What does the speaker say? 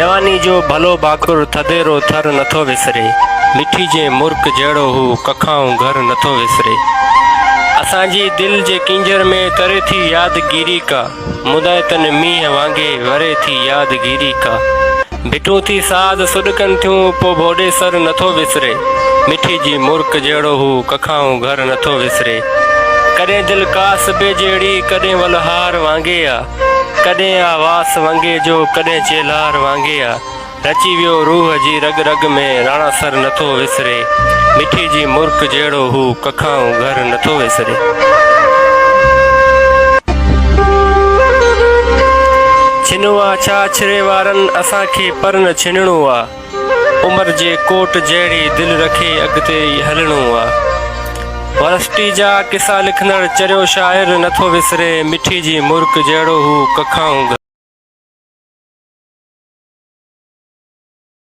जवानी जो भलो भाकुर थदेरो थर नथो विसरे। मिठी जे मुर्क जहिड़ो हू कखाऊं घर नथो विसरे। असांजी दिल जे किंजर में तरे थी यादगिरी का। मुदायतन मींहं वांगे वरे थी यादगिरी का। भिठूं थी साध सुॾकनि थियूं पो भोॾे सर नथो विसरे। मिठी जी मुर्क जहिड़ो हू कखाऊं घर नथो विसरे। कॾहिं दिल कास बे जहिड़ी कॾहिं वलहार वांगे आ। कॾहिं आवास वंगे जो कॾहिं चेलार वांगे आ। रची वियो रूह जी रग रग में राणा सर नथो विसरे। मिठी जी मुर्क जहिड़ो हू कखाऊं घर नथो विसरे। छिनो आ छा छिरे वारनि असांखे पर न छिनणो आ। उमिरि जे कोट जहिड़ी दिलि रखे अॻिते हलणो आ। वरष्टी जा किसा लिखंदड़ चरियो शाइर नथो विसरे। मिठी जी मुर्क जहिड़ो हू कखाऊं